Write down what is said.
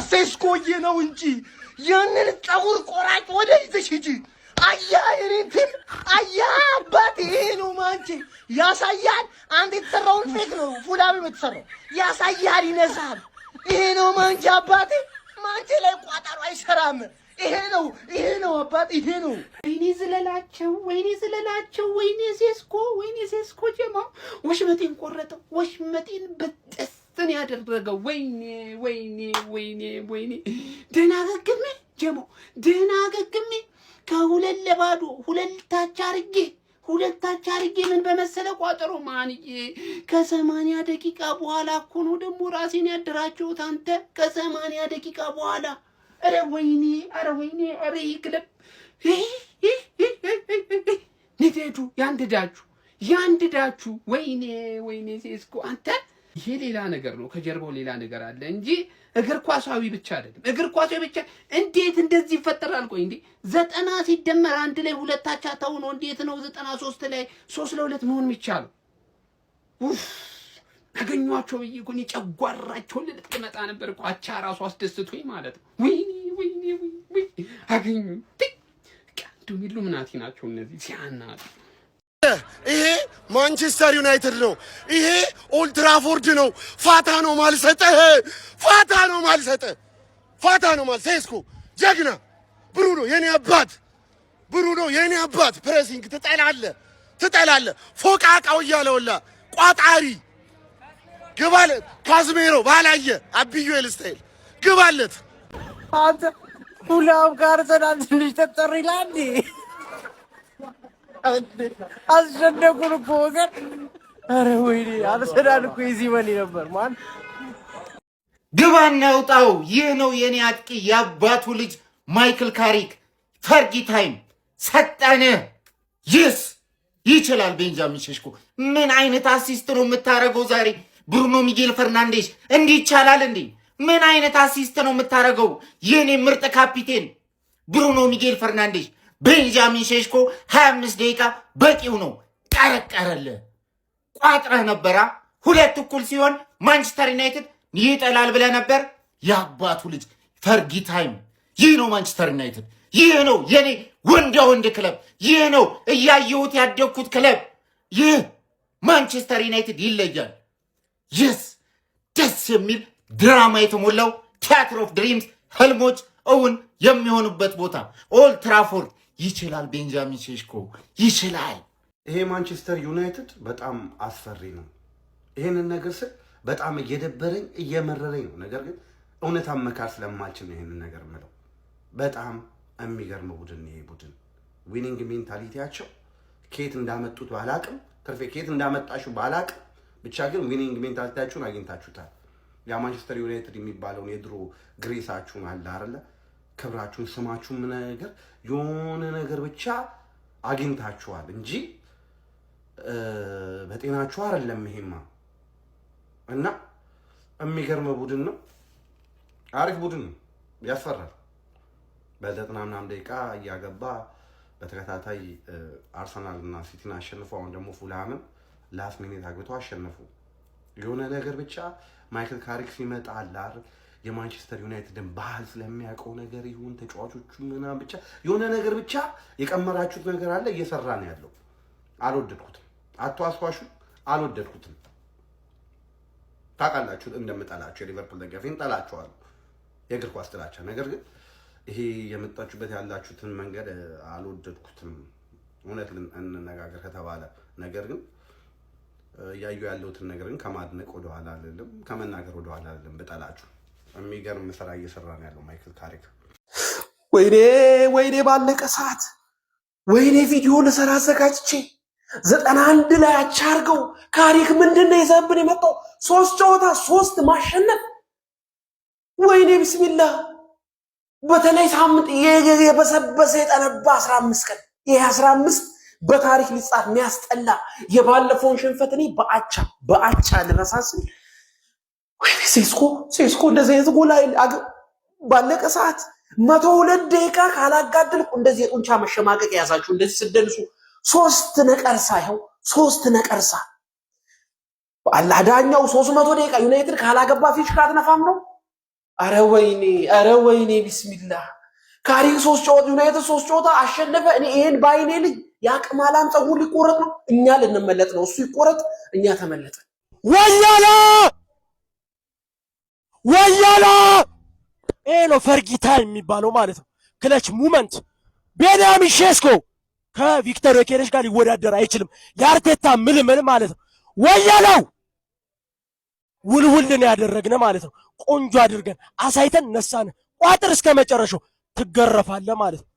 ሴስኮዬ ነው እንጂ ያንን ፀጉር ቆራጭ ወደ ይዘሽ ሂጂ። አያ የኔንትን አያ አባቴ ይሄ ነው ማንቺ ያሳያል። አንተ የተሰራውን ፌክ ነው ፉላብ የምትሰራው ያሳያል፣ ይነሳል። ይሄ ነው ማንቺ አባቴ። ማንቺ ላይ ቋጠሮ አይሰራም። ይሄ ነው አባቴ፣ ይሄ ነው። ወይኔ ዝለላቸው፣ ወይኔ ሴስኮ ጀማ ወሽመጤን ቆረጠው፣ ወሽመጤን በጥስን ያደረገው። ወይኔ ደህና ገግሜ ጀሞ፣ ደህና ገግሜ ከሁለት ለባዶ ሁለታች አርጌ ምን በመሰለ ቋጠሮ ማንዬ ከ80 ደቂቃ በኋላ እኮ ነው ደግሞ ራሴን ያደራቸውት አንተ። ከ80 ደቂቃ በኋላ አረ ወይኔ ይክለብ ንደዱ ያንድዳችሁ። ወይኔ ሴስኮ አንተ። ይሄ ሌላ ነገር ነው፣ ከጀርባው ሌላ ነገር አለ እንጂ እግር ኳሳዊ ብቻ አይደለም። እግር ኳሳዊ ብቻ እንዴት እንደዚህ ይፈጠራል? ቆይ እንዴ 90 ሲደመር አንድ ላይ ሁለታቻ ተው ነው እንዴት ነው 93 ላይ 3-2 መሆን የሚቻለው? አገኘኋቸው ብዬ እኮ ጨጓራቸውን ልትመጣ ነበር እኮ አቻ ራሱ አስደስቶኝ ማለት ነው። ወይኔ አገኙ ቀንዱ ሚሉ ምናቲ ናቸው እነዚህ ሲያናጡ። ይሄ ማንቸስተር ዩናይትድ ነው። ይሄ ኦልድ ትራፎርድ ነው። ፋታ ነው ማልሰጠህ። ሴስኮ ጀግና ብሩኖ የኔ አባት ፕሬሲንግ ትጠላለህ። ፎቃቃው እያለውላ ቋጣሪ ግባለት። ካዝሜሮ ባላየ አብዩኤል ስታይል ግባለት። አንተ ሁላም ጋር ትንሽ ተጠሪ ላንዲ አስጨነቁን እኮ ወገን። ኧረ ወይኔ አርሰናል እኮ እዚህ በል ነበር ማን ግባና ውጣው። ይህ ነው የኔ አጥቂ የአባቱ ልጅ ማይክል ካሪክ። ፈርጊ ታይም ሰጠነ። ይስ ይችላል። ቤንጃሚን ሼሽኮ ምን አይነት አሲስት ነው የምታረገው ዛሬ? ብሩኖ ሚጌል ፈርናንዴዝ እንዲህ ይቻላል እንዴ? ምን አይነት አሲስት ነው የምታረገው? የኔ ምርጥ ካፒቴን ብሩኖ ሚጌል ፈርናንዴዝ። ቤንጃሚን ሼሽኮ 25 ደቂቃ በቂው ነው። ቀረቀረልህ። ቋጥረህ ነበራ። 2-2 ሲሆን ማንቸስተር ዩናይትድ ይጠላል ብለህ ነበር። የአባቱ ልጅ ፈርጊ ታይም። ይህ ነው ማንቸስተር ዩናይትድ። ይህ ነው የኔ ወንድ ክለብ። ይህ ነው እያየሁት ያደግኩት ክለብ። ይህ ማንቸስተር ዩናይትድ ይለያል። ይስ ደስ የሚል ድራማ የተሞላው ቲያትር ኦፍ ድሪምስ፣ ህልሞች እውን የሚሆኑበት ቦታ ኦልድ ትራፎርድ። ይችላል ቤንጃሚን ሼሽኮ ይችላል። ይሄ ማንቸስተር ዩናይትድ በጣም አስፈሪ ነው። ይሄንን ነገር ስል በጣም እየደበረኝ እየመረረኝ ነው። ነገር ግን እውነታን መካር ስለማልችል ነው ይሄንን ነገር ምለው። በጣም የሚገርም ቡድን ይሄ ቡድን። ዊኒንግ ሜንታሊቲያቸው ከየት እንዳመጡት ባላቅም፣ ትርፌ ከየት እንዳመጣችሁ ባላቅም፣ ብቻ ግን ዊኒንግ ሜንታሊቲያችሁን አግኝታችሁታል። ያ ማንቸስተር ዩናይትድ የሚባለውን የድሮ ግሬሳችሁን አለ አይደለ? ክብራችሁን፣ ስማችሁን፣ ምን ነገር የሆነ ነገር ብቻ አግኝታችኋል እንጂ በጤናችሁ አይደለም ይሄማ። እና የሚገርም ቡድን ነው። አሪፍ ቡድን ነው። ያስፈራል። በ90 ምናምን ደቂቃ እያገባ በተከታታይ አርሰናል እና ሲቲን አሸንፎ አሁን ደግሞ ፉልሃምን ላስት ሚኒት አግብቶ አሸነፉ። የሆነ ነገር ብቻ ማይክል ካሪክ ሲመጣ አላር የማንቸስተር ዩናይትድን ባህል ስለሚያውቀው ነገር ይሁን ተጫዋቾቹ ምናምን ብቻ የሆነ ነገር ብቻ የቀመራችሁት ነገር አለ። እየሰራ ነው ያለው። አልወደድኩትም። አትዋስዋሹ። አልወደድኩትም። ታውቃላችሁ እንደምጠላችሁ የሊቨርፑል ደጋፊን ጠላችኋለሁ። የእግር ኳስ ጥላቻ። ነገር ግን ይሄ የመጣችሁበት ያላችሁትን መንገድ አልወደድኩትም። እውነት እንነጋገር ከተባለ ነገር ግን እያዩ ያለሁትን ነገር ግን ከማድነቅ ወደኋላ አይደለም፣ ከመናገር ወደኋላ አይደለም። በጠላችሁ የሚገርም ስራ እየሰራ ነው ያለው ማይክል ካሪክ። ወይኔ ባለቀ ሰዓት ወይኔ ቪዲዮ ልሰራ አዘጋጅቼ 91 ላይ አቻርገው ካሪክ ምንድነው ይዘብን የመጣው? 3 ጨዋታ 3 ማሸነፍ። ወይኔ ቢስሚላህ። በተለይ ሳምንት የበሰበሰ የጠነባ 15 ቀን ይሄ 15 በታሪክ ሊጻፍ የሚያስጠላ የባለፈውን ሽንፈት እኔ በአቻ ልረሳስል። ወይኔ ሴስኮ እንደዚህ አይነት ጎል ባለቀ ሰዓት 102 ደቂቃ ካላጋደልኩ እንደዚህ የጡንቻ መሸማቀቅ ያዛችሁ እንደዚህ ስደንሱ 3 ነቀርሳ ይኸው 3 ነቀርሳ አላህ ዳኛው 300 ደቂቃ ዩናይትድ ካላገባ ፊሽካ አትነፋም ነው። ኧረ ወይኔ ቢስሚላህ ካሪክ 3 ጨዋታ ዩናይትድ 3 ጨዋታ አሸነፈ። እኔ ይሄን ባይኔ ልጅ ያቅማላም ፀጉር ሊቆረጥ ነው። እኛ ልንመለጥ ነው። እሱ ይቆረጥ፣ እኛ ተመለጠ። ወያላ ይሄ ነው ፈርጊ ታይም የሚባለው ማለት ነው። ክለች ሙመንት። ቤንያሚን ሼስኮ ከቪክተር ዮኬሬሽ ጋር ሊወዳደር አይችልም። የአርቴታ ምልምል ማለት ነው። ወያላው ውልውልን ያደረግነ ማለት ነው። ቆንጆ አድርገን አሳይተን ነሳነ። ቋጥር እስከ መጨረሻው ትገረፋለህ ማለት ነው።